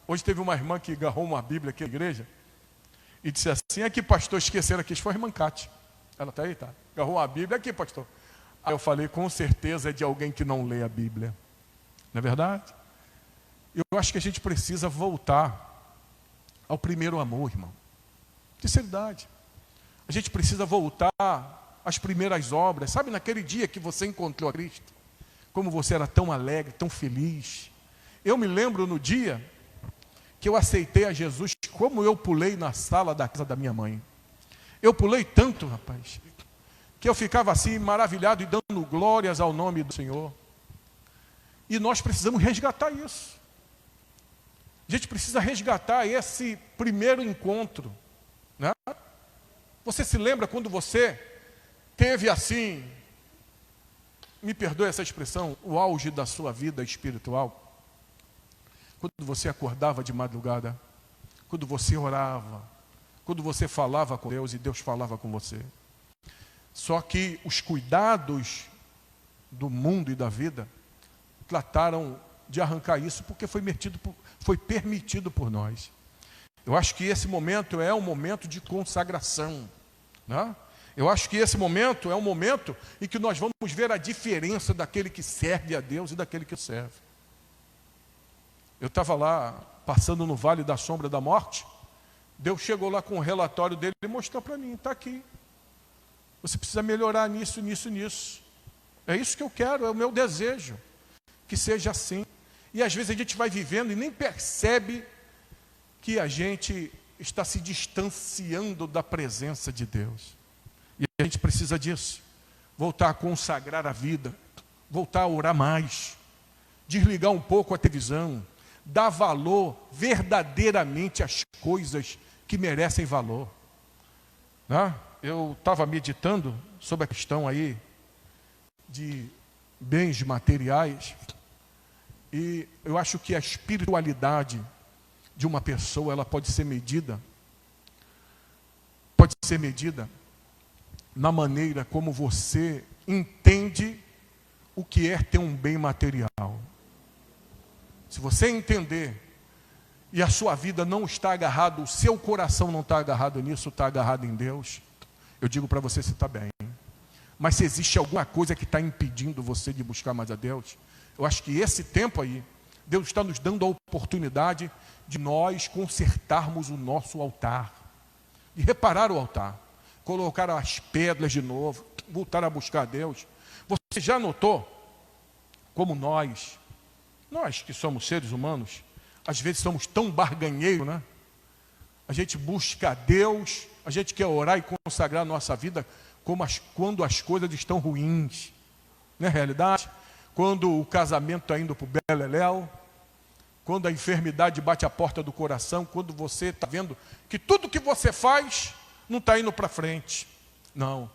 Speaker 1: Hoje teve uma irmã que agarrou uma Bíblia aqui na igreja e disse assim: aqui, pastor, esqueceram aqui. Isso foi a irmã Cátia. Ela está aí, tá? Agarrou uma Bíblia, aqui, pastor. Aí eu falei: com certeza é de alguém que não lê a Bíblia. Não é verdade? Eu acho que a gente precisa voltar ao primeiro amor, irmão. Sinceridade. A gente precisa voltar às primeiras obras. Sabe, naquele dia que você encontrou a Cristo, como você era tão alegre, tão feliz. Eu me lembro no dia que eu aceitei a Jesus, como eu pulei na sala da casa da minha mãe. Eu pulei tanto, rapaz, que eu ficava assim, maravilhado e dando glórias ao nome do Senhor. E nós precisamos resgatar isso. A gente precisa resgatar esse primeiro encontro, né? Você se lembra quando você teve assim, me perdoe essa expressão, o auge da sua vida espiritual? Quando você acordava de madrugada, quando você orava, quando você falava com Deus e Deus falava com você. Só que os cuidados do mundo e da vida trataram de arrancar isso, porque foi permitido por nós. Eu acho que esse momento é um momento de consagração, né? Eu acho que esse momento é um momento em que nós vamos ver a diferença daquele que serve a Deus e daquele que serve. Eu estava lá, passando no Vale da Sombra da Morte, Deus chegou lá com o relatório dele e mostrou para mim: está aqui. Você precisa melhorar nisso, nisso, nisso. É isso que eu quero, é o meu desejo, que seja assim. E às vezes a gente vai vivendo e nem percebe que a gente está se distanciando da presença de Deus. E a gente precisa disso. Voltar a consagrar a vida, voltar a orar mais, desligar um pouco a televisão, dar valor verdadeiramente às coisas que merecem valor, né? Eu estava meditando sobre a questão aí de bens materiais, e eu acho que a espiritualidade de uma pessoa, ela pode ser medida na maneira como você entende o que é ter um bem material. Se você entender e a sua vida não está agarrada, o seu coração não está agarrado nisso, está agarrado em Deus, eu digo para você, você está bem. Mas se existe alguma coisa que está impedindo você de buscar mais a Deus, eu acho que esse tempo aí, Deus está nos dando a oportunidade de nós consertarmos o nosso altar, de reparar o altar, colocar as pedras de novo, voltar a buscar a Deus. Você já notou como nós que somos seres humanos, às vezes somos tão barganheiros, né? A gente busca a Deus, a gente quer orar e consagrar a nossa vida quando as coisas estão ruins. Não é realidade? Quando o casamento está indo para o beleléu, quando a enfermidade bate a porta do coração, quando você está vendo que tudo que você faz não está indo para frente. Não,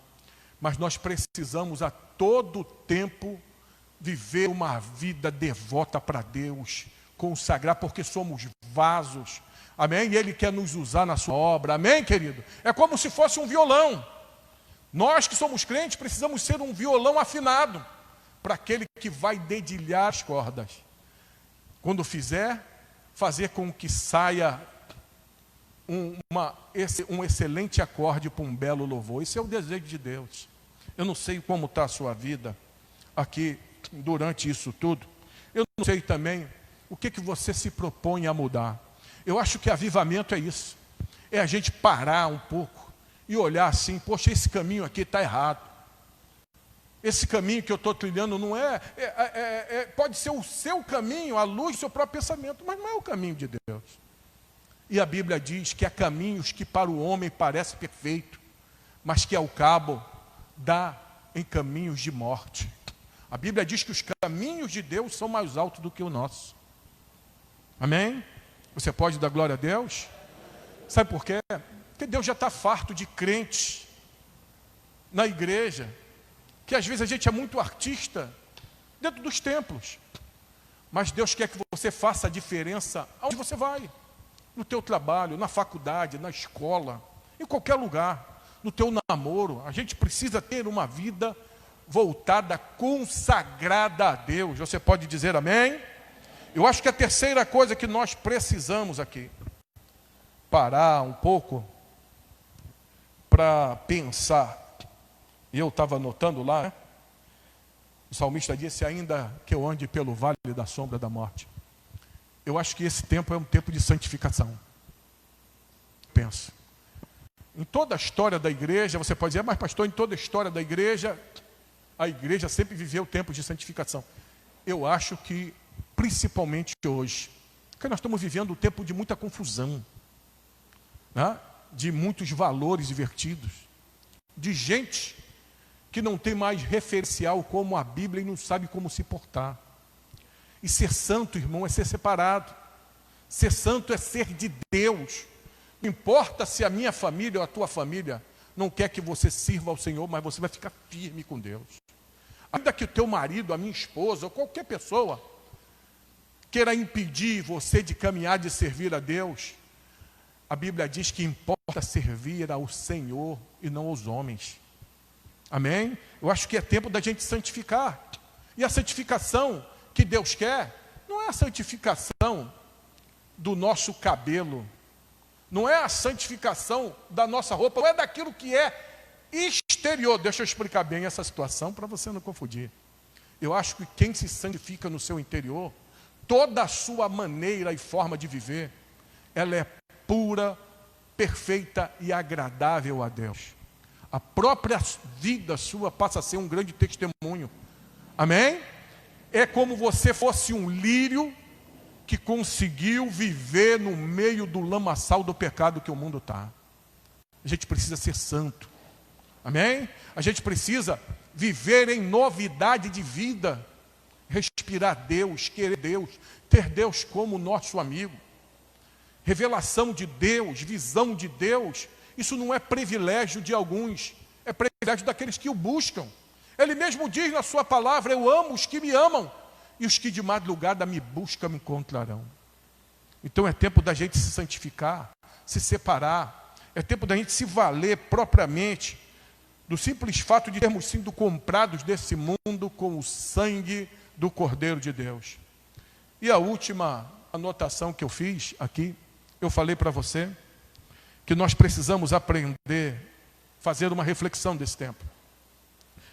Speaker 1: mas nós precisamos a todo tempo viver uma vida devota para Deus, consagrar, porque somos vasos, amém? E Ele quer nos usar na sua obra, amém, querido? É como se fosse um violão. Nós que somos crentes precisamos ser um violão afinado, para aquele que vai dedilhar as cordas. Quando fizer, fazer com que saia um excelente acorde para um belo louvor. Esse é o desejo de Deus. Eu não sei como está a sua vida aqui durante isso tudo. Eu não sei também o que você se propõe a mudar. Eu acho que avivamento é isso. É a gente parar um pouco e olhar assim: poxa, esse caminho aqui está errado. Esse caminho que eu estou trilhando não pode ser o seu caminho, a luz do seu próprio pensamento, mas não é o caminho de Deus. E a Bíblia diz que há caminhos que para o homem parece perfeito, mas que ao cabo dá em caminhos de morte. A Bíblia diz que os caminhos de Deus são mais altos do que o nosso. Amém? Você pode dar glória a Deus? Sabe por quê? Porque Deus já está farto de crentes na igreja, que às vezes a gente é muito artista dentro dos templos, mas Deus quer que você faça a diferença aonde você vai. no teu trabalho, na faculdade, na escola, em qualquer lugar, no teu namoro. A gente precisa ter uma vida voltada, consagrada a Deus. Você pode dizer amém? Eu acho que a terceira coisa que nós precisamos aqui, parar um pouco para pensar, e eu estava anotando lá, né? O salmista disse, ainda que eu ande pelo vale da sombra da morte. Eu acho que esse tempo é um tempo de santificação. Penso. Em toda a história da igreja, você pode dizer, mas pastor, em toda a história da igreja, a igreja sempre viveu tempos de santificação. Eu acho que, principalmente hoje, porque nós estamos vivendo um tempo de muita confusão, né? De muitos valores invertidos, de gente que não tem mais referencial como a Bíblia e não sabe como se portar. E ser santo, irmão, é ser separado. Ser santo é ser de Deus. Não importa se a minha família ou a tua família não quer que você sirva ao Senhor, mas você vai ficar firme com Deus. Ainda que o teu marido, a minha esposa, ou qualquer pessoa queira impedir você de caminhar, de servir a Deus, a Bíblia diz que importa servir ao Senhor e não aos homens. Amém? Eu acho que é tempo da gente santificar. E a santificação que Deus quer não é a santificação do nosso cabelo, não é a santificação da nossa roupa, não é daquilo que é exterior. Deixa eu explicar bem essa situação para você não confundir. Eu acho que quem se santifica no seu interior, toda a sua maneira e forma de viver, ela é pura, perfeita e agradável a Deus. A própria vida sua passa a ser um grande testemunho. Amém? É como você fosse um lírio que conseguiu viver no meio do lamaçal do pecado que o mundo está. A gente precisa ser santo. Amém? A gente precisa viver em novidade de vida. Respirar Deus, querer Deus, ter Deus como nosso amigo. Revelação de Deus, visão de Deus. Isso não é privilégio de alguns, é privilégio daqueles que o buscam. Ele mesmo diz na sua palavra, eu amo os que me amam, e os que de madrugada me buscam me encontrarão. Então é tempo da gente se santificar, se separar, é tempo da gente se valer propriamente do simples fato de termos sido comprados desse mundo com o sangue do Cordeiro de Deus. E a última anotação que eu fiz aqui, eu falei para você, que nós precisamos aprender, fazer uma reflexão desse tempo,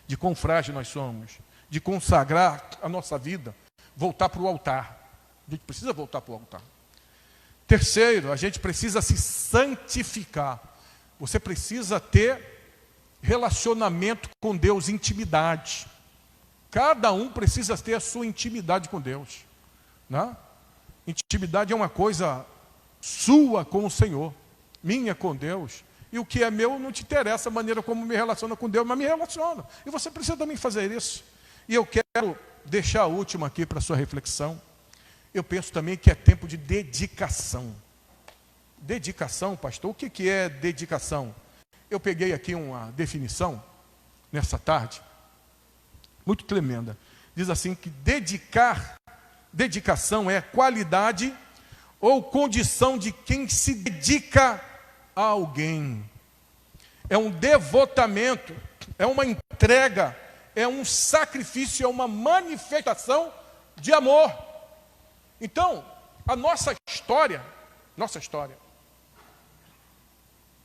Speaker 1: de quão frágil nós somos, de consagrar a nossa vida, voltar para o altar. A gente precisa voltar para o altar. Terceiro, a gente precisa se santificar. Você precisa ter relacionamento com Deus, intimidade. Cada um precisa ter a sua intimidade com Deus, né? Intimidade é uma coisa sua com o Senhor, minha com Deus, e o que é meu não te interessa a maneira como me relaciona com Deus, mas me relaciona, e você precisa também fazer isso. E eu quero deixar a última aqui para a sua reflexão. Eu penso também que é tempo de dedicação. Dedicação, pastor, o que é dedicação? Eu peguei aqui uma definição, nessa tarde, muito tremenda. Diz assim que dedicação é qualidade ou condição de quem se dedica a alguém. É um devotamento, é uma entrega, é um sacrifício, é uma manifestação de amor. Então, a nossa história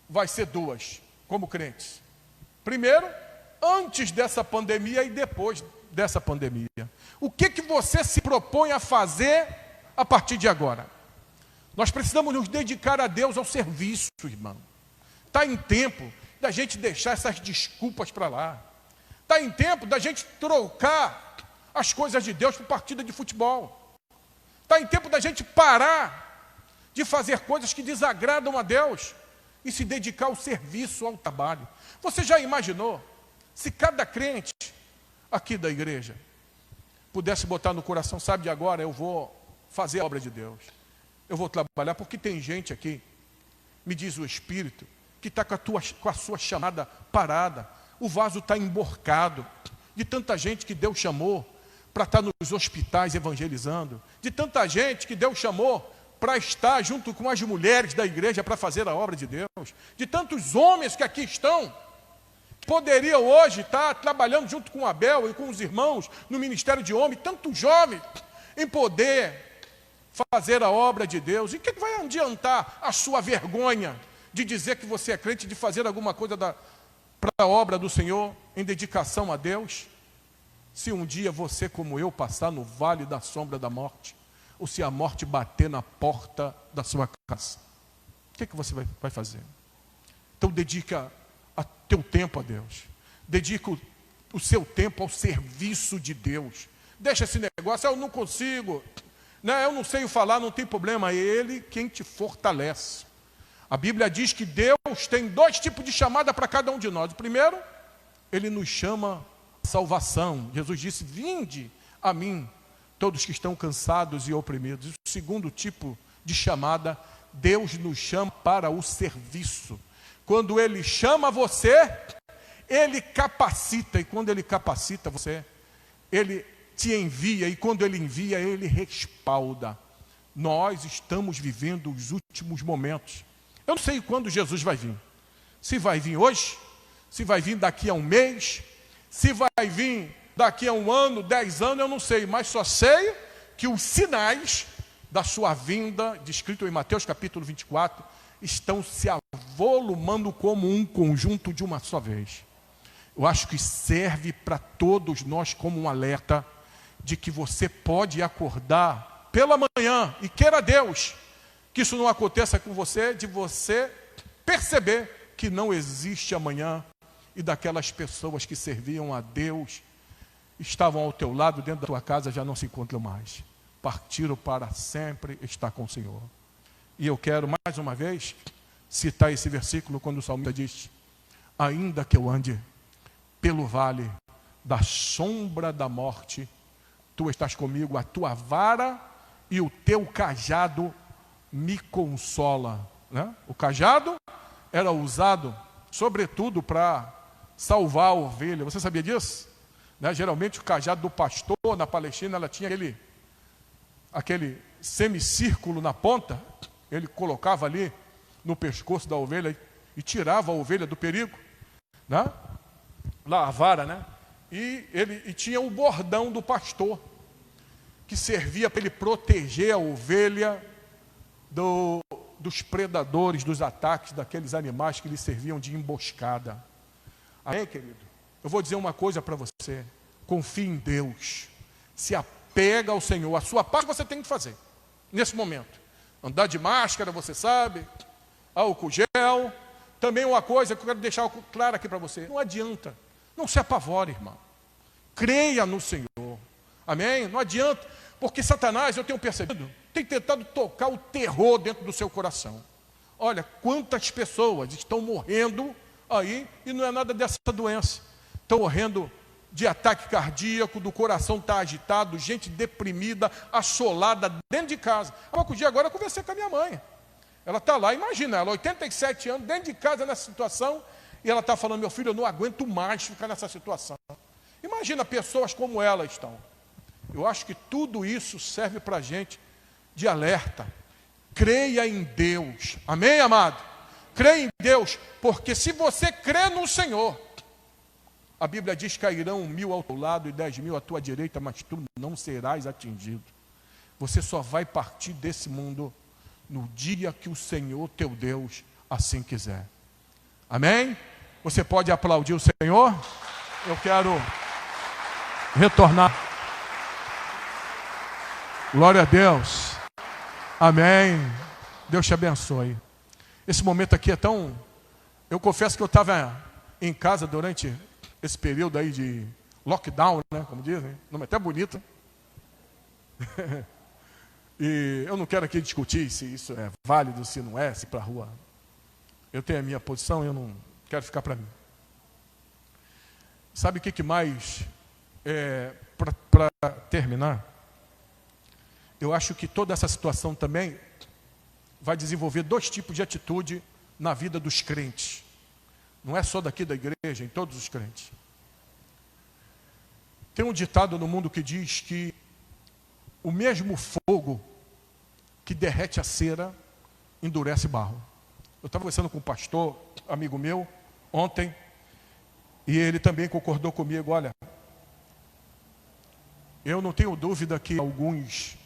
Speaker 1: vai ser duas, como crentes. Primeiro, antes dessa pandemia e depois dessa pandemia. O que você se propõe a fazer a partir de agora? Nós precisamos nos dedicar a Deus ao serviço, irmão. Está em tempo da gente deixar essas desculpas para lá. Está em tempo da gente trocar as coisas de Deus por partida de futebol. Está em tempo da gente parar de fazer coisas que desagradam a Deus e se dedicar ao serviço, ao trabalho. Você já imaginou se cada crente aqui da igreja pudesse botar no coração, sabe, de agora eu vou fazer a obra de Deus. Eu vou trabalhar, porque tem gente aqui, me diz o Espírito, que está com a sua chamada parada. O vaso está emborcado, de tanta gente que Deus chamou para estar nos hospitais evangelizando, de tanta gente que Deus chamou para estar junto com as mulheres da igreja para fazer a obra de Deus, de tantos homens que aqui estão, poderiam hoje estar trabalhando junto com Abel e com os irmãos no ministério de homem, tantos jovens em poder fazer a obra de Deus. E o que vai adiantar a sua vergonha de dizer que você é crente, de fazer alguma coisa para a obra do Senhor em dedicação a Deus, se um dia você, como eu, passar no vale da sombra da morte, ou se a morte bater na porta da sua casa? O que você vai fazer? Então dedica teu tempo a Deus, dedica o seu tempo ao serviço de Deus. Deixa esse negócio, eu não consigo, né? Eu não sei falar, não tem problema, é Ele quem te fortalece. A Bíblia diz que Deus tem dois tipos de chamada para cada um de nós. O primeiro, Ele nos chama a salvação. Jesus disse: vinde a mim todos que estão cansados e oprimidos. O segundo tipo de chamada, Deus nos chama para o serviço. Quando Ele chama você, Ele capacita, e quando Ele capacita você, Ele te envia, e quando Ele envia, Ele respalda. Nós estamos vivendo os últimos momentos. Eu não sei quando Jesus vai vir. Se vai vir hoje, se vai vir daqui a um mês, se vai vir daqui a 1 ano, 10 anos, eu não sei, mas só sei que os sinais da sua vinda, descrito em Mateus capítulo 24, estão se avolumando como um conjunto de uma só vez. Eu acho que serve para todos nós como um alerta de que você pode acordar pela manhã, e queira Deus que isso não aconteça com você, de você perceber que não existe amanhã, e daquelas pessoas que serviam a Deus, estavam ao teu lado, dentro da tua casa, já não se encontram mais. Partiram para sempre estar com o Senhor. E eu quero, mais uma vez, citar esse versículo, quando o salmista diz: ainda que eu ande pelo vale da sombra da morte, tu estás comigo, a tua vara e o teu cajado me consola. Né? O cajado era usado, sobretudo, para salvar a ovelha. Você sabia disso? Né? Geralmente o cajado do pastor na Palestina, ela tinha aquele semicírculo na ponta. Ele colocava ali no pescoço da ovelha e tirava a ovelha do perigo, né? Lá a vara, né? E tinha o bordão do pastor, que servia para ele proteger a ovelha dos predadores, dos ataques daqueles animais que lhe serviam de emboscada. Amém, querido? Eu vou dizer uma coisa para você: confie em Deus, se apega ao Senhor. A sua parte você tem que fazer nesse momento. Andar de máscara, você sabe, álcool gel. Também uma coisa que eu quero deixar claro aqui para você: não adianta, não se apavore, irmão. Creia no Senhor. Amém? Não adianta, porque Satanás, eu tenho percebido, tem tentado tocar o terror dentro do seu coração. Olha, quantas pessoas estão morrendo aí, e não é nada dessa doença. Estão morrendo de ataque cardíaco, do coração está agitado, gente deprimida, assolada dentro de casa. Há pouco dia agora eu conversei com a minha mãe. Ela está lá, imagina, ela 87 anos, dentro de casa nessa situação, e ela está falando: meu filho, eu não aguento mais ficar nessa situação. Imagina pessoas como ela estão. Eu acho que tudo isso serve para a gente de alerta. Creia em Deus. Amém, amado? Creia em Deus, porque se você crê no Senhor, a Bíblia diz que cairão 1000 ao teu lado e 10.000 à tua direita, mas tu não serás atingido. Você só vai partir desse mundo no dia que o Senhor teu Deus assim quiser. Amém? Você pode aplaudir o Senhor? Eu quero retornar. Glória a Deus. Amém. Deus te abençoe. Esse momento aqui é tão... Eu confesso que eu estava em casa durante esse período aí de lockdown, né? Como dizem. Nome até bonito. E eu não quero aqui discutir se isso é válido, se não é, se para a rua. Eu tenho a minha posição e eu não quero ficar para mim. Sabe o que mais, para terminar, eu acho que toda essa situação também vai desenvolver 2 tipos de atitude na vida dos crentes. Não é só daqui da igreja, em todos os crentes. Tem um ditado no mundo que diz que o mesmo fogo que derrete a cera, endurece barro. Eu estava conversando com um pastor, amigo meu, ontem, e ele também concordou comigo. Olha, eu não tenho dúvida que alguns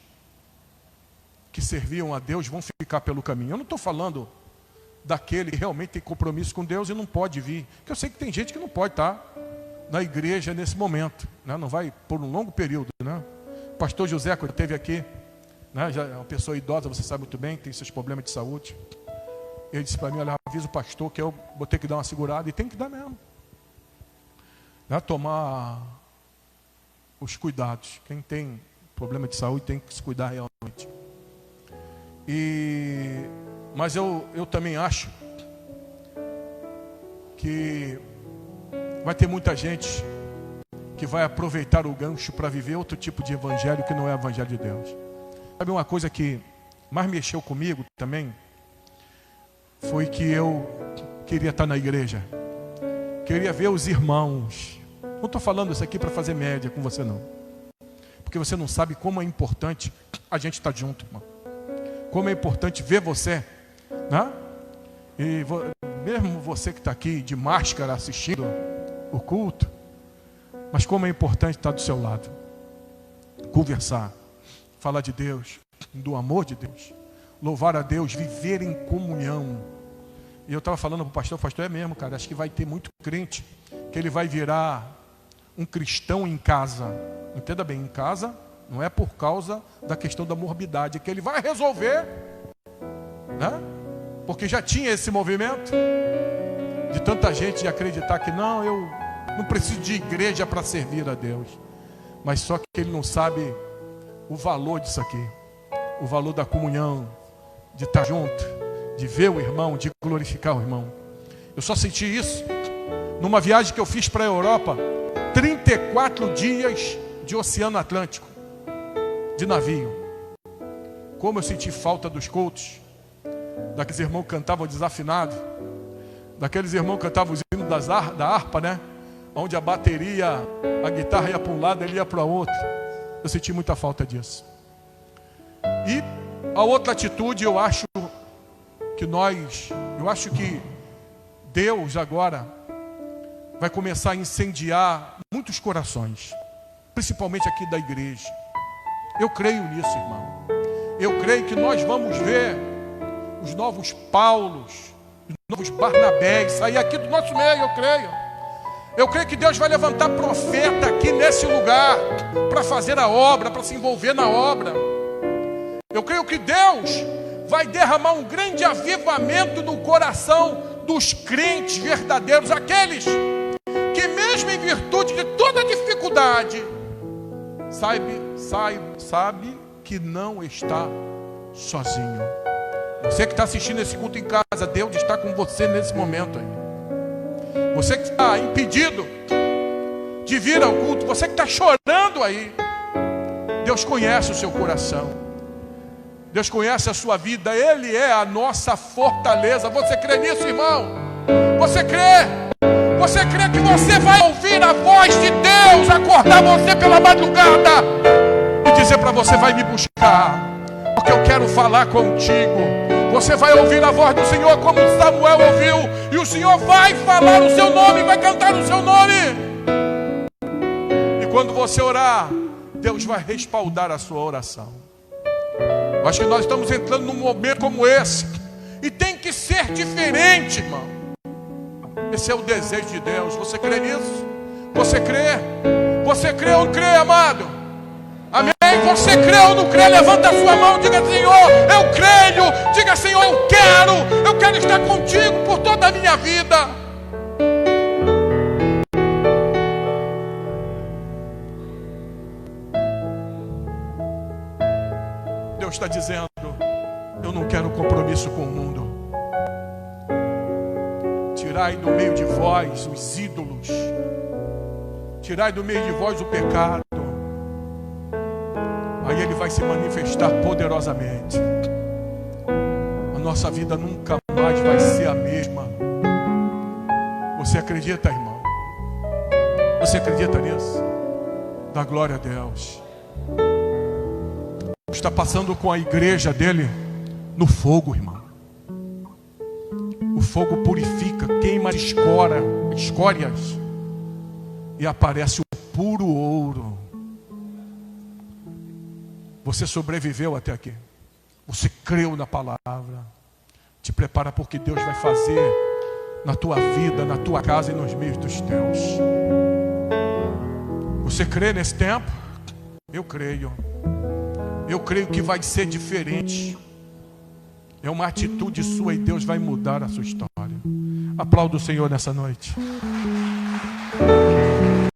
Speaker 1: que serviam a Deus vão ficar pelo caminho. Eu não estou falando daquele que realmente tem compromisso com Deus e não pode vir. Porque eu sei que tem gente que não pode estar na igreja nesse momento, né? Não vai por um longo período, né? O pastor José, quando esteve aqui, né? Já é uma pessoa idosa, você sabe muito bem, tem seus problemas de saúde. Ele disse para mim, olha, avisa o pastor que eu vou ter que dar uma segurada, e tem que dar mesmo, né? Tomar os cuidados. Quem tem problema de saúde tem que se cuidar realmente. Mas eu também acho que vai ter muita gente que vai aproveitar o gancho para viver outro tipo de evangelho que não é o evangelho de Deus. Sabe uma coisa que mais mexeu comigo também? Foi que eu queria estar na igreja. Queria ver os irmãos. Não estou falando isso aqui para fazer média com você não. Porque você não sabe como é importante a gente estar junto, irmão. Como é importante ver você, né? E mesmo você que está aqui de máscara assistindo o culto, mas como é importante estar do seu lado, conversar, falar de Deus, do amor de Deus, louvar a Deus, viver em comunhão. E eu estava falando para o pastor é mesmo, cara, acho que vai ter muito crente que ele vai virar um cristão em casa. Entenda bem, em casa não é por causa da questão da morbidade, é que ele vai resolver, né? Porque já tinha esse movimento de tanta gente acreditar que não, eu não preciso de igreja para servir a Deus. Mas só que ele não sabe o valor disso aqui, o valor da comunhão, de estar junto, de ver o irmão, de glorificar o irmão. Eu só senti isso numa viagem que eu fiz para a Europa, 34 dias de Oceano Atlântico, de navio. Como eu senti falta dos cultos, daqueles irmãos que cantavam desafinado, daqueles irmãos que cantavam os hinos da harpa, né? Onde a bateria, a guitarra ia para um lado, ele ia para o outro. Eu senti muita falta disso. E a outra atitude, eu acho que Deus agora vai começar a incendiar muitos corações, principalmente aqui da igreja. Eu creio nisso, irmão. Eu creio que nós vamos ver os novos Paulos, os novos Barnabés sair aqui do nosso meio, eu creio. Eu creio que Deus vai levantar profeta aqui nesse lugar para fazer a obra, para se envolver na obra. Eu creio que Deus vai derramar um grande avivamento no coração dos crentes verdadeiros, aqueles que mesmo em virtude de toda a dificuldade, sabe que não está sozinho. Você que está assistindo esse culto em casa, Deus está com você nesse momento aí. Você que está impedido de vir ao culto, você que está chorando aí, Deus conhece o seu coração, Deus conhece a sua vida, Ele é a nossa fortaleza. Você crê nisso, irmão? Você crê? Você crê que você vai ouvir a voz de Deus acordar você pela madrugada e dizer para você, vai me buscar, porque eu quero falar contigo. Você vai ouvir a voz do Senhor como Samuel ouviu, e o Senhor vai falar o seu nome, vai cantar o seu nome. E quando você orar, Deus vai respaldar a sua oração. Eu acho que nós estamos entrando num momento como esse, e tem que ser diferente, irmão. Esse é o desejo de Deus. Você crê nisso? Você crê? Você crê ou não crê, amado? Amém? Você crê ou não crê? Levanta a sua mão, diga, Senhor, eu creio. Diga, Senhor, eu quero estar contigo por toda a minha vida. Deus está dizendo, eu não quero compromisso com o mundo. Tirai do meio de vós os ídolos. Tirai do meio de vós o pecado. Aí Ele vai se manifestar poderosamente. A nossa vida nunca mais vai ser a mesma. Você acredita, irmão? Você acredita nisso? Dá glória a Deus. está passando com a igreja dele no fogo, irmão. O fogo purifica, queima as escórias e aparece o puro ouro. Você sobreviveu até aqui. Você creu na palavra. Te prepara porque Deus vai fazer na tua vida, na tua casa e nos meios dos teus. Você crê nesse tempo? Eu creio. Eu creio que vai ser diferente. É uma atitude sua e Deus vai mudar a sua história. Aplauda o Senhor nessa noite.